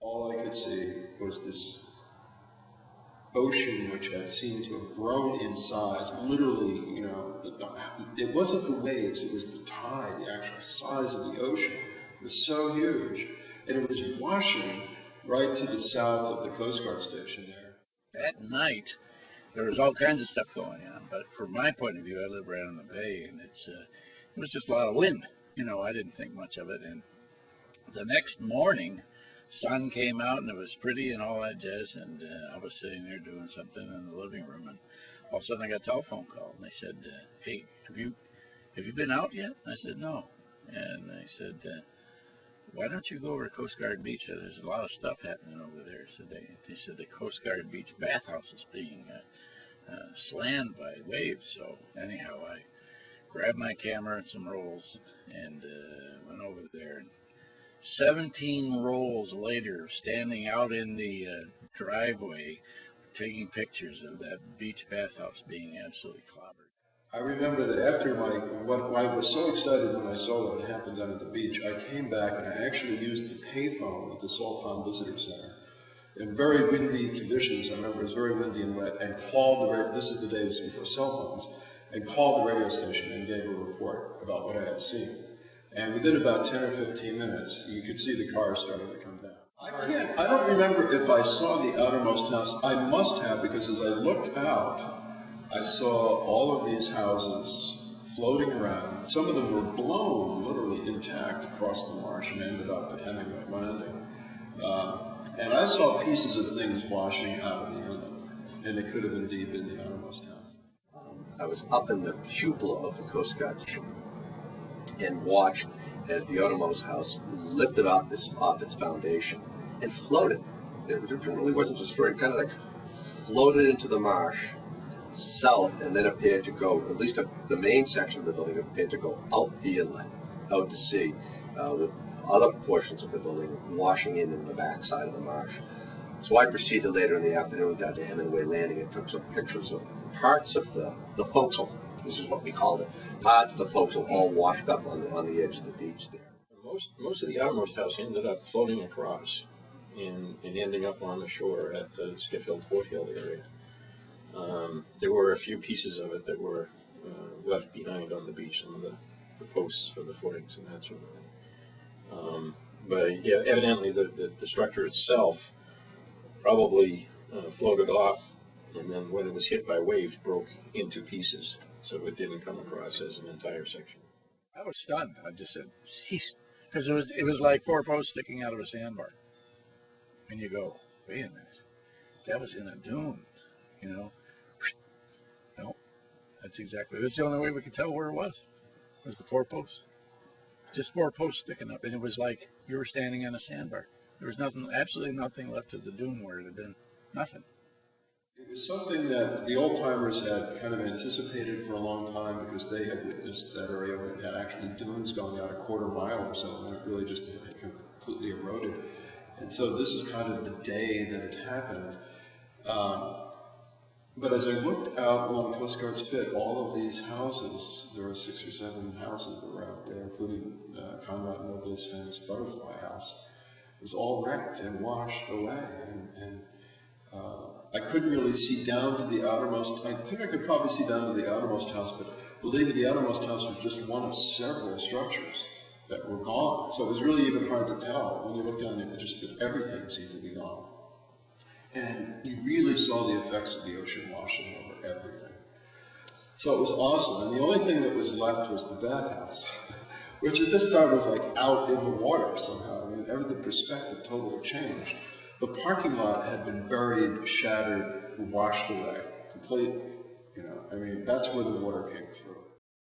All I could see was this ocean which had seemed to have grown in size, literally, it wasn't the waves, it was the tide, the actual size of the ocean. It was so huge, and it was washing right to the south of the Coast Guard station there. At night, there was all kinds of stuff going on, but from my point of view, I live right on the bay, and it was just a lot of wind. I didn't think much of it, and the next morning, sun came out and it was pretty and all that jazz, and I was sitting there doing something in the living room, and all of a sudden I got a telephone call, and they said, hey, have you been out yet? I said, no. And they said, why don't you go over to Coast Guard Beach? There's a lot of stuff happening over there. So they said the Coast Guard Beach bathhouse is being slammed by waves. So anyhow, I grabbed my camera and some rolls and went over there. And 17 rolls later, standing out in the driveway, taking pictures of that beach bathhouse being absolutely clobbered. I remember that after I was so excited when I saw what had happened down at the beach, I came back and I actually used the payphone at the Salt Pond Visitor Center in very windy conditions. I remember it was very windy and wet, and called this is the days before cell phones, and called the radio station and gave a report about what I had seen. And within about 10 or 15 minutes, you could see the cars starting to come down. I don't remember if I saw the outermost house. I must have, because as I looked out, I saw all of these houses floating around. Some of them were blown literally intact across the marsh and ended up at Hemingway Landing. And I saw pieces of things washing out of the inlet, and it could have indeed been the outermost house. I was up in the cupola of the Coast Guard station and watched as the Outermost house lifted off its foundation and floated. It really wasn't destroyed, kind of like floated into the marsh south, and then appeared to go, at least the main section of the building appeared to go out the inlet, out to sea, with other portions of the building washing in the backside of the marsh. So I proceeded later in the afternoon down to Hemingway Landing and took some pictures of parts of the forecastle. This is what we called it. Parts of the forecastle all washed up on the edge of the beach there. Most of the outermost house ended up floating across and ending up on the shore at the Skiffield Fort Hill area. There were a few pieces of it that were left behind on the beach, some of the posts for the footings and that sort of thing. But yeah, evidently the structure itself probably floated off, and then when it was hit by waves, broke into pieces. So it didn't come across as an entire section. I was stunned. I just said, "Jeez," because it was like four posts sticking out of a sandbar. And you go, "Wait a minute, that was in a dune," No, that's the only way we could tell where it was the four posts. Just four posts sticking up, and it was like you were standing on a sandbar. There was absolutely nothing left of the dune where it had been. Nothing. It was something that the old-timers had kind of anticipated for a long time, because they had witnessed that area where it had actually dunes going out a quarter mile or so, and it really just had completely eroded. And so this is kind of the day that it happened. But as I looked out along Coast Guard Spit, all of these houses, there were 6 or 7 houses that were out there, including Conrad and Noel Beyle's famous Butterfly House. It was all wrecked and washed away, and I couldn't really see down to the outermost. I think I could probably see down to the outermost house, but believe me, the outermost house was just one of several structures that were gone. So it was really even hard to tell. When you looked down, it just that everything seemed to be gone. And you really saw the effects of the ocean washing over everything. So it was awesome. And the only thing that was left was the bathhouse, which at this time was like out in the water somehow. I mean, the perspective totally changed. The parking lot had been buried, shattered, washed away completely. I mean, that's where the water came through.